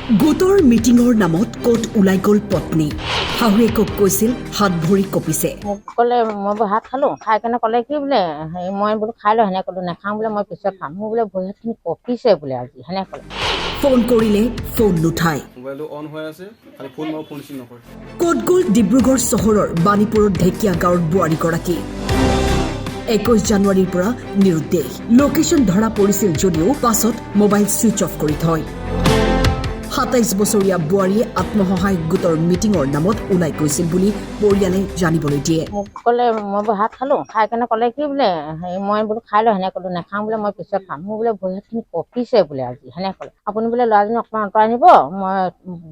গোটৰ মিটিঙৰ নামত ক'ত ওলাই গ'ল পত্নী শাহুৱেকক কৈছিল হাত ভৰি কঁপিছে মোক ক'লে মই ভাত খালোঁ খাই কেনে ক'লে কি বোলে মই বোলো খাই লওঁ সেনেকৈ ক'লোঁ নাখাওঁ বোলে মই পিছত খাম মোৰ বোলে ভৰি হাতখিনি কঁপিছে বোলে আজি সেনেকৈ ক'লে ফোন কৰিলে ফোন নুঠায় মোবাইলটো অন হৈ আছে খালি ফোন মাৰো ফোন ৰিচিভ নকৰে ক'ত গ'ল ডিব্ৰুগড় চহৰৰ বাণীপুৰৰ ঢেকীয়া গাঁৱৰ বোৱাৰীগৰাকী 21 জানুৱাৰীৰ পৰা নিৰুদ্দেশ লোকেশ্যন ধৰা পৰিছিল যদিও পাছত মোবাইল ছুইচ অফ কৰি থয় 27 বছৰীয়া বোৱাৰীয়ে আত্মসহায়ক গোটৰ মিটিঙৰ নামত ওলাই গৈছিল বুলি পৰিয়ালে জানিবলৈ দিয়ে মোক ক'লে মই ভাত খালোঁ খাই কেনে ক'লে কি বোলে মই বোলো খাই লওঁ সেনেকৈ ক'লোঁ নাখাওঁ বোলে মই পিছত খাম মোৰ বোলে ভৰি হাতখিনি কঁপিছে বোলে আজি সেনেকৈ ক'লে আপুনি বোলে ল'ৰাজনী অকণমান আঁতৰাই নিব মই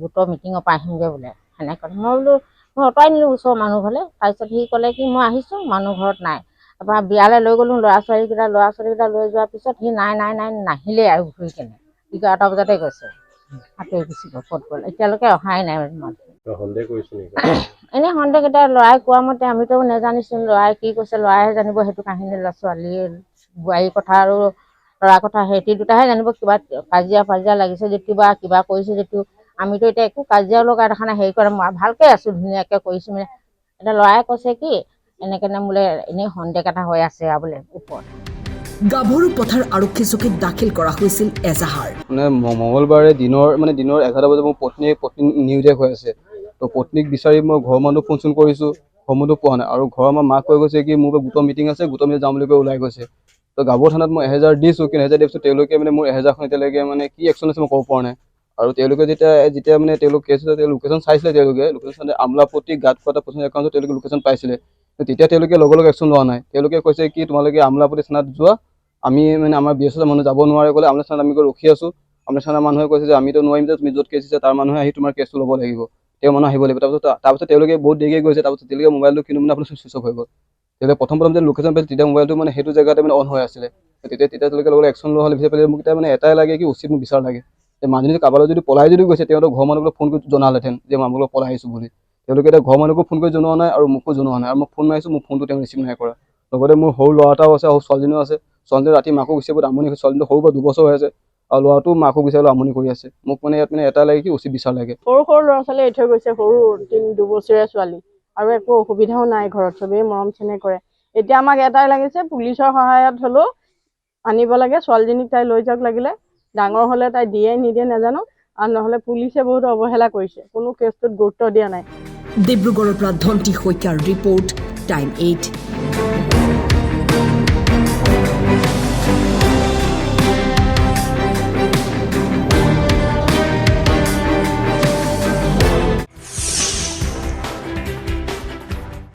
গোটৰ মিটিঙৰ পৰা আহিমগৈ বোলে সেনেকৈ ক'লে মই বোলো মই আঁতৰাই নিলোঁ ওচৰৰ মানুহ ঘৰলৈ তাৰপিছত সি ক'লে কি মই আহিছোঁ মানুহ ঘৰত নাই তাৰপৰা বিয়ালৈ লৈ গ'লোঁ ল'ৰা ছোৱালীকেইটা লৈ যোৱাৰ পিছত সি নাই নাহিলেই আৰু ঘূৰি কেনে 11টা বজাতে গৈছে সাঁতুৰি গুচি গ'ল ক'ত গ'ল এতিয়ালৈকে অহাই নাই সন্দেহ কৰিছে নেকি এনেই সন্দেহকেইটা ল'ৰাই কোৱা মতে আমিতো নেজানিছিলোঁ ল'ৰাই কি কৈছে ল'ৰাইহে জানিব সেইটো কাহিনী ছোৱালী বোৱাৰীৰ কথা আৰু ল'ৰাৰ কথা সিহঁতি দুটাহে জানিব কিবা কাজিয়া লাগিছে যদিও বা কিবা কৰিছে যদিও আমিতো এতিয়া একো কাজিয়াও লগা দেখা নাই হেৰি কৰে মই ভালকৈ আছোঁ ধুনীয়াকৈ কৰিছোঁ মানে এতিয়া ল'ৰাই কৈছে কি এনেকৈ বোলে এনেই সন্দেহ এটা হৈ আছে আৰু বোলে ওপৰত গাভৰু পথাৰ আৰক্ষী চকীত দাখিল কৰা হৈছিল এজাহাৰ মঙলবাৰে দিনৰ 11টা বজাত মোৰ পত্নী নিৰুদ্দেশ হৈ আছে তো পত্নীক বিচাৰি মই ঘৰৰ মানুহ ফোন চোন কৰিছোঁ ঘৰৰ মানুহ পোৱা নাই আৰু ঘৰৰ আমাৰ মাক কৈ গৈছে কি মোৰ গোটৰ মিটিং আছে গোটৰ মিটিং যাম বুলি কৈ ওলাই গৈছে তো গাভৰু থানাত মই 1000 দিছোঁ কিন্তু 1000 দিছোঁ তেওঁলোকে মোৰ 1000খন এতিয়ালৈকে কি একশ্যন আছে মই ক'ব পৰা নাই আৰু তেওঁলোকে যেতিয়া তেওঁলোক কেছ লোকেশ্যন চাইছিলে লোকেশ্যন আমলাপট্টি গাঁত কটা পচন্দ একাউণ্টত তেওঁলোকে লোকেশ্যন পাইছিলে তেতিয়া তেওঁলোকে লগে একশ্যন লোৱা নাই তেওঁলোকে কৈছে কি তোমালোকে আমলাপট্টি থানাত যোৱা আমি আমাৰ BSF মানুহ যাব নোৱাৰে ক'লে আমলা থানাত আমি ৰখি আছোঁ আমলা থানাৰ মানুহে কৈছে যে আমিতো নোৱাৰিম যে তুমি য'ত কেছ দিছা তাৰ মানুহে আহি তোমাৰ কেছটো ল'ব লাগিব তেওঁ মানুহ আহিব লাগিব তাৰপিছত তেওঁলোকে বহুত দেৰিকৈ গৈছে তাৰপিছত তেওঁলোকে মোবাইলটো কিন্তু আপোনাৰ ছুইচ অফ হৈ গ'ল তেওঁলোকে প্ৰথম যে লোকেশ্যন পাইছিল তেতিয়া মোবাইলটো সেইটো জেগাতে অন হৈ আছিলে তেতিয়া তেওঁলোকে লগতে একশ্যন লোৱা হ'লে বিচাৰি পালে মোক এতিয়া এটাই লাগে কি উচিত মোক বিচাৰ লাগে যে মানুহজনী কাৰোবালৈ যদি পলাই যদি গৈছে তেওঁলোকৰ ঘৰৰ মানুহক ফোন কৰি জনালেহেঁতেন যে মই আপোনালোকক পলাই আহিছোঁ বুলি তেওঁলোকে এতিয়া ঘৰৰ মানুহকো ফোন কৰি জনোৱা নাই আৰু মোকো জনোৱা নাই আৰু মই ফোন মাৰিছোঁ মোৰ ফোনটো তেওঁ ৰিচিভ নাই কৰা লগতে মোৰ সৰু ল'ৰা এটাও আছে আৰু ছোৱালীজনীও আছে ছোৱালীজনী ৰাতি মাকো গুচি বহুত আমনি ছোৱালীজনী সৰু পৰা 2 বছৰ হৈ আছে আৰু ল'ৰাটো মাকো বিচাৰিবলৈ আমনি কৰি আছে মোক ইয়াত এটা লাগে কি উচিত বিচাৰ লাগে সৰু ল'ৰা ছোৱালী এৰি থৈ গৈছে সৰু 2 বছৰীয়া ছোৱালী আৰু একো অসুবিধাও নাই ঘৰত চবেই মৰম চেনেহ কৰে এতিয়া আমাক এটাই লাগিছে পুলিচৰ সহায়ত হ'লেও আনিব লাগে ছোৱালীজনীক তাই লৈ যাওক লাগিলে ডাঙৰ হ'লে তাই দিয়ে নিদিয়ে নাজানো আৰু নহ'লে পুলিচে বহুত অৱহেলা কৰিছে কোনো কেছটোত গুৰুত্ব দিয়া নাই ডিব্ৰুগড়ৰ পৰা ধন্তি শইকীয়াৰ ৰিপৰ্ট টাইম 8